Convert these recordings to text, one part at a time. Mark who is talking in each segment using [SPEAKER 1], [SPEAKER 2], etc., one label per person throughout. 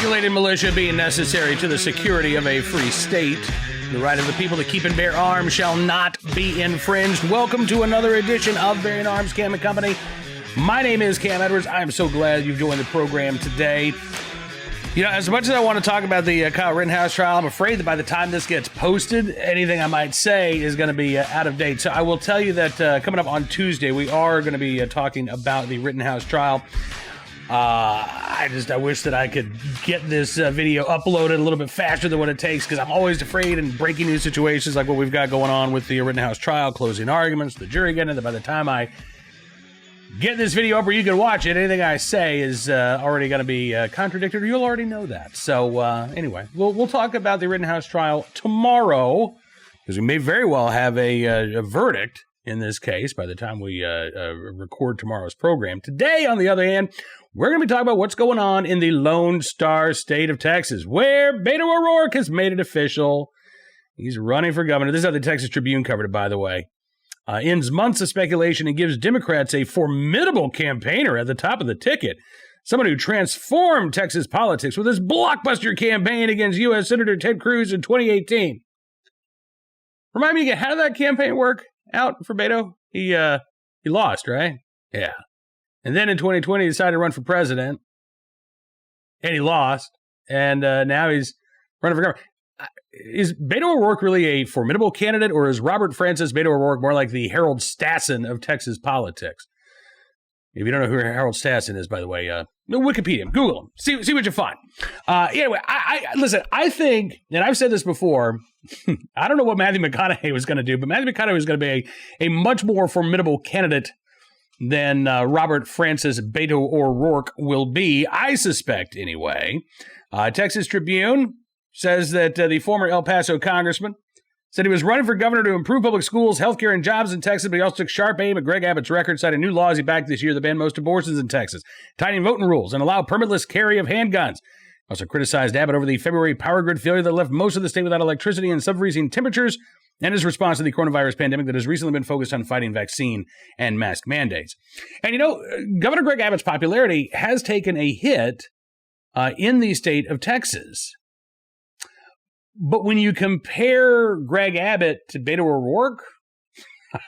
[SPEAKER 1] regulated militia being necessary to the security of a free state. The right of the people to keep and bear arms shall not be infringed. Welcome to another edition of Bearing Arms, Cam and Company. My name is Cam Edwards. I am so glad you've joined the program today. You know, as much as I want to talk about the Kyle Rittenhouse trial, I'm afraid that by the time this gets posted, anything I might say is going to be out of date. So I will tell you that coming up on Tuesday, we are going to be talking about the Rittenhouse trial. I wish that I could get this video uploaded a little bit faster than what it takes, because I'm always afraid in breaking news situations like what we've got going on with the Rittenhouse trial, closing arguments, the jury getting it, that by the time I get this video up where you can watch it, anything I say is already going to be contradicted, or you'll already know that. So anyway, we'll talk about the Rittenhouse trial tomorrow, because we may very well have a verdict in this case by the time we record tomorrow's program. Today, on the other hand, we're going to be talking about what's going on in the Lone Star State of Texas, where Beto O'Rourke has made it official. He's running for governor. This is how the Texas Tribune covered it, by the way. Ends months of speculation and gives Democrats a formidable campaigner at the top of the ticket. Someone who transformed Texas politics with his blockbuster campaign against U.S. Senator Ted Cruz in 2018. Remind me again, how did that campaign work out for Beto? He lost, right? Yeah. And then in 2020, he decided to run for president, and he lost. And now he's running for governor. Is Beto O'Rourke really a formidable candidate, or is Robert Francis Beto O'Rourke more like the Harold Stassen of Texas politics? If you don't know who Harold Stassen is, by the way, Wikipedia, Google him, see what you find. Anyway, listen, I think, and I've said this before, I don't know what Matthew McConaughey was going to do, but Matthew McConaughey was going to be a much more formidable candidate than Robert Francis Beto O'Rourke will be, I suspect, anyway. Texas Tribune says that the former El Paso congressman said he was running for governor to improve public schools, healthcare, and jobs in Texas, but he also took sharp aim at Greg Abbott's record, citing new laws he backed this year that ban most abortions in Texas, tightening voting rules, and allow permitless carry of handguns. Also criticized Abbott over the February power grid failure that left most of the state without electricity and sub-freezing temperatures, and his response to the coronavirus pandemic that has recently been focused on fighting vaccine and mask mandates. And you know, Governor Greg Abbott's popularity has taken a hit in the state of Texas. But when you compare Greg Abbott to Beto O'Rourke,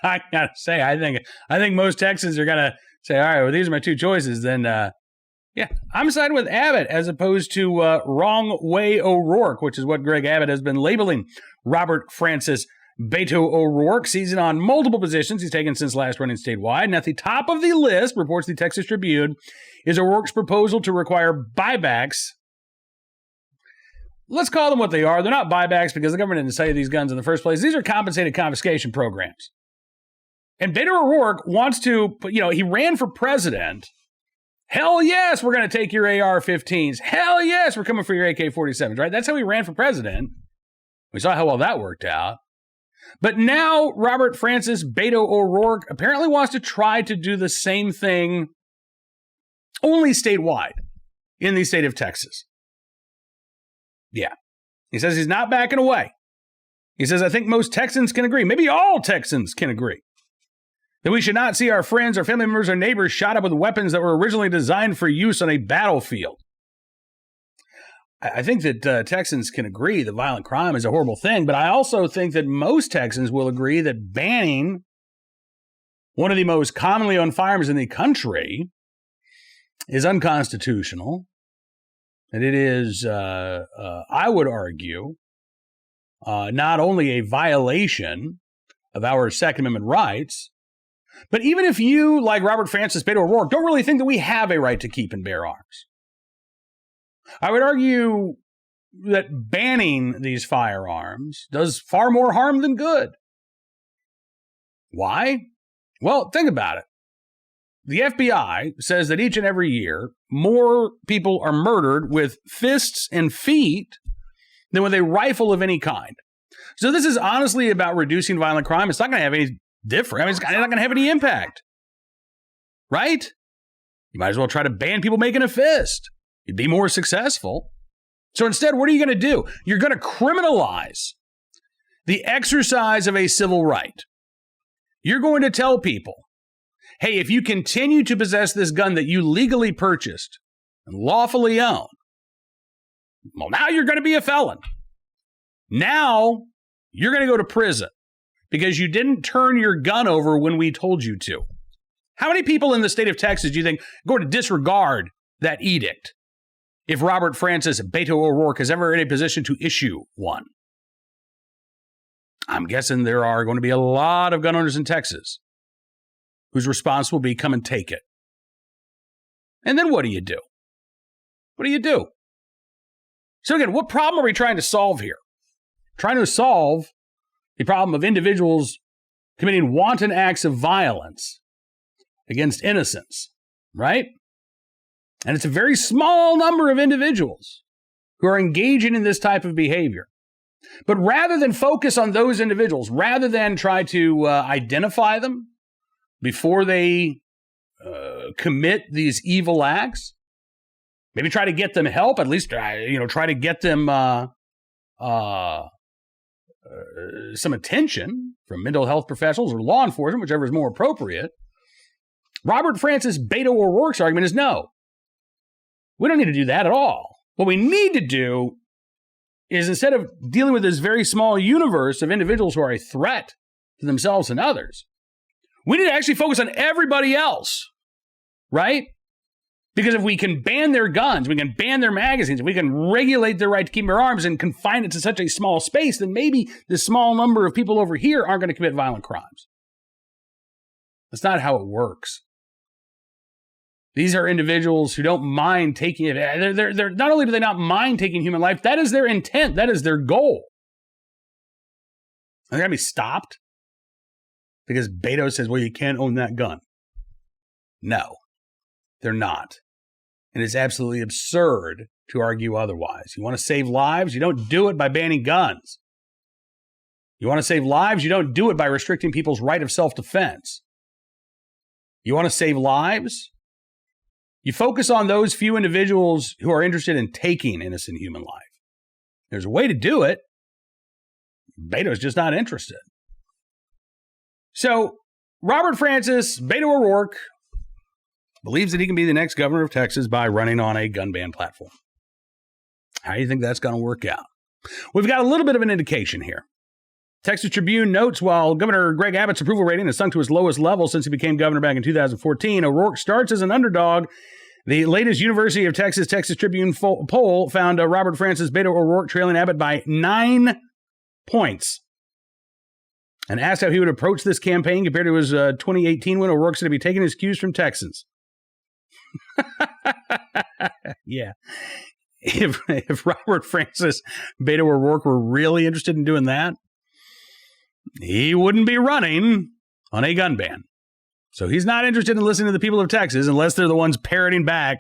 [SPEAKER 1] I gotta say, I think most Texans are gonna say, all right, well, these are my two choices. Then, yeah, I'm siding with Abbott as opposed to Wrong Way O'Rourke, which is what Greg Abbott has been labeling Robert Francis Beto O'Rourke, seizing on multiple positions he's taken since last running statewide. And at the top of the list, reports the Texas Tribune, is O'Rourke's proposal to require buybacks. Let's call them what they are. They're not buybacks because the government didn't sell you these guns in the first place. These are compensated confiscation programs. And Beto O'Rourke wants to, he ran for president. Hell yes, we're going to take your AR-15s. Hell yes, we're coming for your AK-47s, right? That's how he ran for president. We saw how well that worked out. But now Robert Francis Beto O'Rourke apparently wants to try to do the same thing only statewide in the state of Texas. Yeah. He says he's not backing away. He says, I think most Texans can agree, maybe all Texans can agree, that we should not see our friends, our family members, our neighbors shot up with weapons that were originally designed for use on a battlefield. I think that Texans can agree that violent crime is a horrible thing, but I also think that most Texans will agree that banning one of the most commonly owned firearms in the country is unconstitutional. And it is, I would argue, not only a violation of our Second Amendment rights, but even if you, like Robert Francis Beto O'Rourke, don't really think that we have a right to keep and bear arms, I would argue that banning these firearms does far more harm than good. Why? Well, think about it. The FBI says that each and every year, more people are murdered with fists and feet than with a rifle of any kind. So this is honestly about reducing violent crime. It's not going to have any different. I mean, it's not going to have any impact. Right? You might as well try to ban people making a fist. You'd be more successful. So instead, what are you going to do? You're going to criminalize the exercise of a civil right. You're going to tell people, hey, if you continue to possess this gun that you legally purchased and lawfully own, Well, now you're going to be a felon. Now you're going to go to prison because you didn't turn your gun over when we told you to. How many people in the state of Texas do you think are going to disregard that edict if Robert Francis Beto O'Rourke is ever in a position to issue one? I'm guessing there are going to be a lot of gun owners in Texas whose response will be come and take it. And then what do you do? What do you do? So again, what problem are we trying to solve here? Trying to solve the problem of individuals committing wanton acts of violence against innocents, right? And it's a very small number of individuals who are engaging in this type of behavior. But rather than focus on those individuals, rather than try to identify them before they commit these evil acts, maybe try to get them help, at least, try to get them some attention from mental health professionals or law enforcement, whichever is more appropriate. Robert Francis Beto O'Rourke's argument is no. We don't need to do that at all. What we need to do is, instead of dealing with this very small universe of individuals who are a threat to themselves and others, we need to actually focus on everybody else, right? Because if we can ban their guns, we can ban their magazines, we can regulate their right to keep their arms and confine it to such a small space, then maybe this small number of people over here aren't going to commit violent crimes. That's not how it works. These are individuals who don't mind taking it. They're not only do they not mind taking human life, that is their intent. That is their goal. And they're going to be stopped because Beto says, well, you can't own that gun. No, they're not. And it's absolutely absurd to argue otherwise. You want to save lives? You don't do it by banning guns. You want to save lives? You don't do it by restricting people's right of self-defense. You want to save lives? You focus on those few individuals who are interested in taking innocent human life. There's a way to do it. Beto's just not interested. So, Robert Francis Beto O'Rourke believes that he can be the next governor of Texas by running on a gun ban platform. How do you think that's going to work out? We've got a little bit of an indication here. Texas Tribune notes, while Governor Greg Abbott's approval rating has sunk to its lowest level since he became governor back in 2014, O'Rourke starts as an underdog. The latest University of Texas Tribune poll found Robert Francis Beto O'Rourke trailing Abbott by 9 points. And asked how he would approach this campaign compared to his 2018 win, O'Rourke said to be taking his cues from Texans. Yeah. If Robert Francis Beto O'Rourke were really interested in doing that, he wouldn't be running on a gun ban. So he's not interested in listening to the people of Texas unless they're the ones parroting back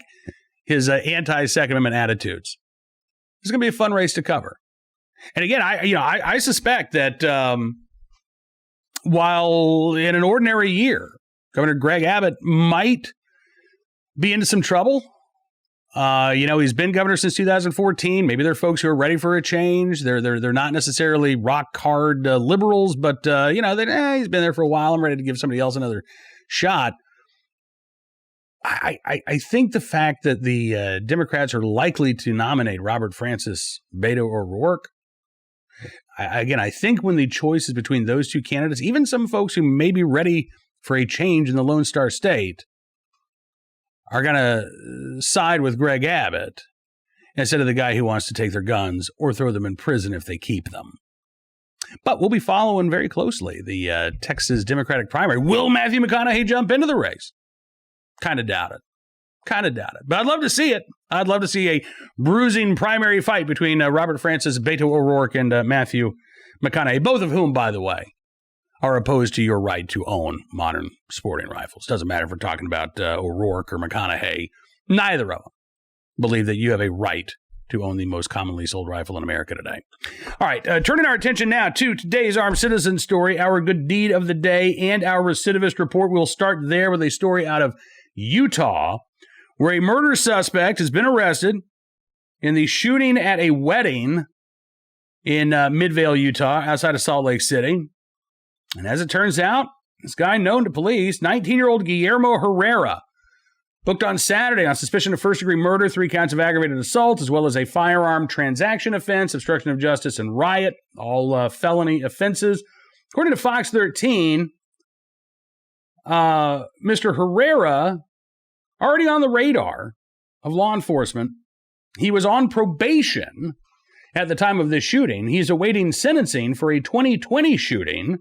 [SPEAKER 1] his anti-Second Amendment attitudes. It's going to be a fun race to cover. And again, I suspect that while in an ordinary year, Governor Greg Abbott might be into some trouble. He's been governor since 2014. Maybe there are folks who are ready for a change. They're not necessarily rock hard liberals, but he's been there for a while. I'm ready to give somebody else another shot. I think the fact that the Democrats are likely to nominate Robert Francis Beto O'Rourke, I think when the choice is between those two candidates, even some folks who may be ready for a change in the Lone Star State are going to side with Greg Abbott instead of the guy who wants to take their guns or throw them in prison if they keep them. But we'll be following very closely the Texas Democratic primary. Will Matthew McConaughey jump into the race? Kind of doubt it. But I'd love to see it. I'd love to see a bruising primary fight between Robert Francis Beto O'Rourke and Matthew McConaughey, both of whom, by the way, are opposed to your right to own modern sporting rifles. Doesn't matter if we're talking about O'Rourke or McConaughey. Neither of them believe that you have a right to own the most commonly sold rifle in America today. All right, turning our attention now to today's Armed Citizen story, our good deed of the day, and our recidivist report. We'll start there with a story out of Utah, where a murder suspect has been arrested in the shooting at a wedding in Midvale, Utah, outside of Salt Lake City. And as it turns out, this guy known to police, 19-year-old Guillermo Herrera, Booked on Saturday on suspicion of first-degree murder, 3 counts of aggravated assault, as well as a firearm transaction offense, obstruction of justice, and riot, all felony offenses. According to Fox 13, Mr. Herrera, already on the radar of law enforcement, he was on probation at the time of this shooting. He's awaiting sentencing for a 2020 shooting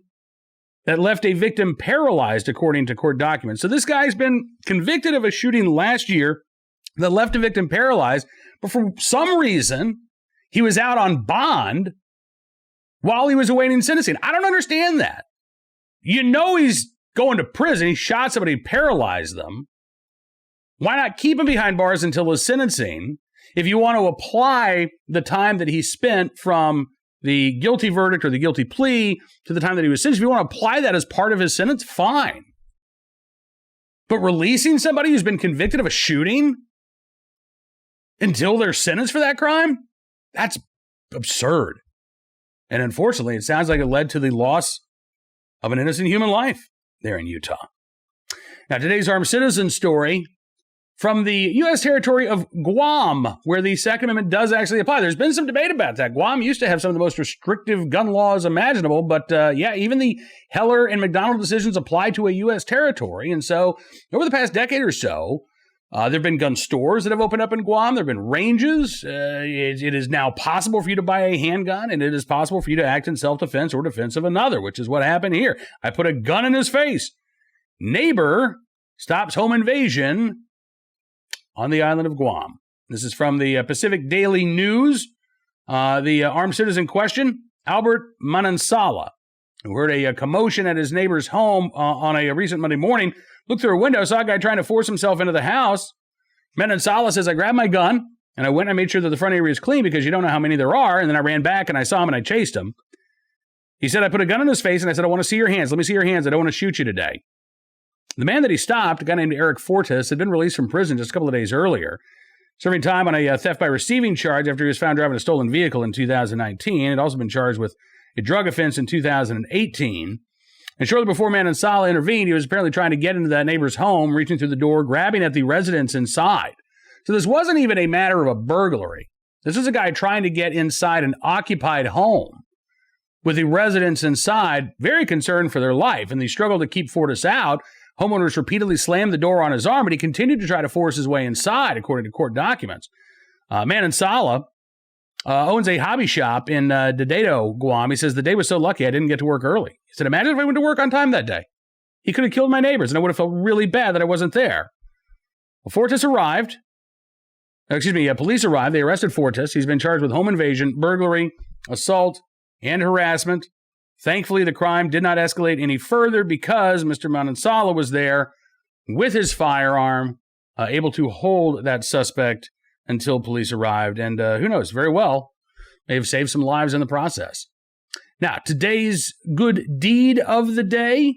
[SPEAKER 1] that left a victim paralyzed, according to court documents. So this guy's been convicted of a shooting last year that left a victim paralyzed, but for some reason, he was out on bond while he was awaiting sentencing. I don't understand that. You know he's going to prison. He shot somebody, paralyzed them. Why not keep him behind bars until his sentencing if you want to apply the time that he spent from the guilty verdict or the guilty plea to the time that he was sentenced? If you want to apply that as part of his sentence, fine. But releasing somebody who's been convicted of a shooting until they're sentenced for that crime? That's absurd. And unfortunately, it sounds like it led to the loss of an innocent human life there in Utah. Now, today's armed citizen story from the U.S. territory of Guam, where the Second Amendment does actually apply. There's been some debate about that. Guam used to have some of the most restrictive gun laws imaginable, but even the Heller and McDonald decisions apply to a U.S. territory. And so over the past decade or so, there have been gun stores that have opened up in Guam. There have been ranges. It is now possible for you to buy a handgun, and it is possible for you to act in self-defense or defense of another, which is what happened here. I put a gun in his face. Neighbor stops home invasion on the island of Guam. This is from the Pacific Daily News. The armed citizen in question, Albert Manansala, who heard a commotion at his neighbor's home on a recent Monday morning, looked through a window, saw a guy trying to force himself into the house. Manansala says, I grabbed my gun, and I went and I made sure that the front area is clean because you don't know how many there are, and then I ran back and I saw him and I chased him. He said, I put a gun in his face and I said, I want to see your hands. Let me see your hands. I don't want to shoot you today. The man that he stopped, a guy named Eric Fortes, had been released from prison just a couple of days earlier, serving time on a theft by receiving charge after he was found driving a stolen vehicle in 2019. He'd also been charged with a drug offense in 2018. And shortly before Manansala intervened, he was apparently trying to get into that neighbor's home, reaching through the door, grabbing at the residents inside. So this wasn't even a matter of a burglary. This was a guy trying to get inside an occupied home with the residents inside, very concerned for their life. And the struggle to keep Fortes out, homeowners repeatedly slammed the door on his arm, but he continued to try to force his way inside, according to court documents. Manansala owns a hobby shop in Dededo, Guam. He says, the day was so lucky I didn't get to work early. He said, imagine if I went to work on time that day. He could have killed my neighbors, and I would have felt really bad that I wasn't there. Well, Fortes arrived. Police arrived. They arrested Fortes. He's been charged with home invasion, burglary, assault, and harassment. Thankfully, the crime did not escalate any further because Mr. Manansala was there with his firearm, able to hold that suspect until police arrived. And who knows, very well, may have saved some lives in the process. Now, today's good deed of the day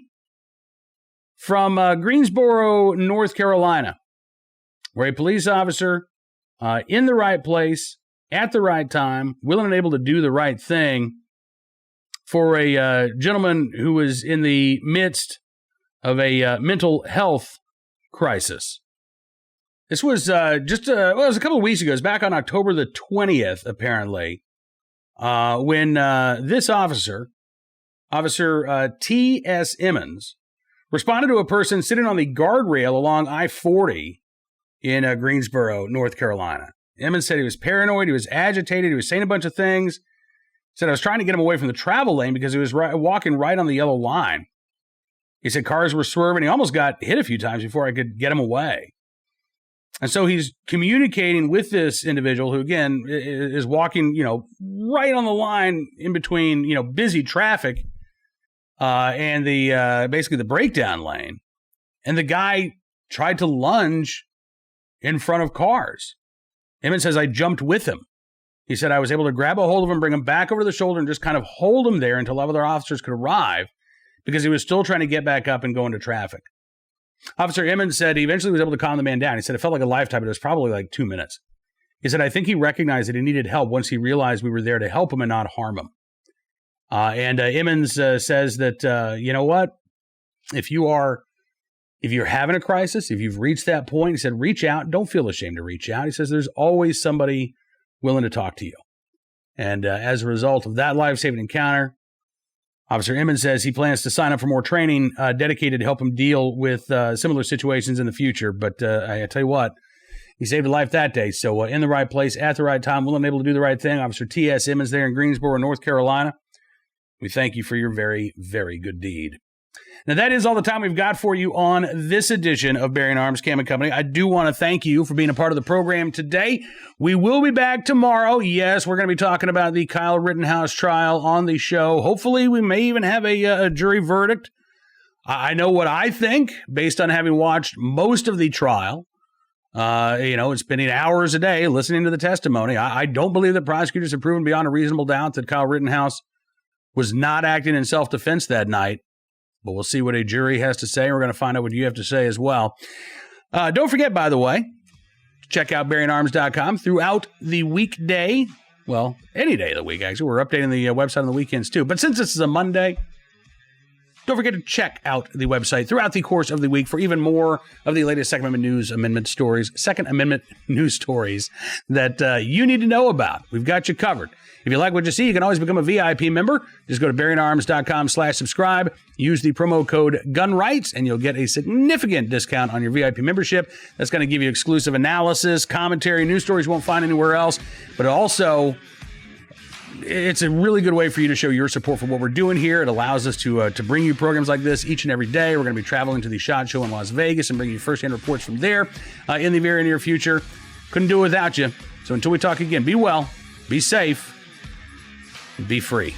[SPEAKER 1] from Greensboro, North Carolina, where a police officer in the right place, at the right time, willing and able to do the right thing, for a gentleman who was in the midst of a mental health crisis. This was it was a couple of weeks ago. It was back on October the 20th, apparently, when this officer T.S. Emmons, responded to a person sitting on the guardrail along I-40 in Greensboro, North Carolina. Emmons said he was paranoid, he was agitated, he was saying a bunch of things. Said I was trying to get him away from the travel lane because he was walking right on the yellow line. He said cars were swerving. He almost got hit a few times before I could get him away. And so he's communicating with this individual who, again, is walking, right on the line in between, busy traffic and the basically the breakdown lane. And the guy tried to lunge in front of cars. Emmons says I jumped with him. He said I was able to grab a hold of him, bring him back over the shoulder, and just kind of hold him there until other officers could arrive because he was still trying to get back up and go into traffic. Officer Emmons said he eventually was able to calm the man down. He said it felt like a lifetime, but it was probably like 2 minutes. He said, I think he recognized that he needed help once he realized we were there to help him and not harm him. And Emmons says that, you know what? If you are if you're having a crisis, if you've reached that point, he said, reach out. Don't feel ashamed to reach out. He says there's always somebody willing to talk to you. And as a result of that life-saving encounter, Officer Emmons says he plans to sign up for more training dedicated to help him deal with similar situations in the future. But I tell you what, he saved a life that day. So in the right place, at the right time, willing and able to do the right thing. Officer T.S. Emmons there in Greensboro, North Carolina. We thank you for your very, very good deed. Now, that is all the time we've got for you on this edition of Bearing Arms Cam & Company. I do want to thank you for being a part of the program today. We will be back tomorrow. Yes, we're going to be talking about the Kyle Rittenhouse trial on the show. Hopefully, we may even have a jury verdict. I know what I think based on having watched most of the trial. Spending hours a day listening to the testimony. I don't believe that prosecutors have proven beyond a reasonable doubt that Kyle Rittenhouse was not acting in self-defense that night. But we'll see what a jury has to say. We're going to find out what you have to say as well. Don't forget, by the way, check out bearingarms.com throughout the weekday. Well, any day of the week, actually. We're updating the website on the weekends, too. But since this is a Monday, don't forget to check out the website throughout the course of the week for even more of the latest Second Amendment news stories that you need to know about. We've got you covered. If you like what you see, you can always become a VIP member. Just go to bearingarms.com/subscribe. Use the promo code GUNRIGHTS, and you'll get a significant discount on your VIP membership. That's going to give you exclusive analysis, commentary, news stories you won't find anywhere else. But also, it's a really good way for you to show your support for what we're doing here. It allows us to bring you programs like this each and every day. We're going to be traveling to the SHOT Show in Las Vegas and bringing you firsthand reports from there in the very near future. Couldn't do it without you. So until we talk again, be well, be safe, and be free.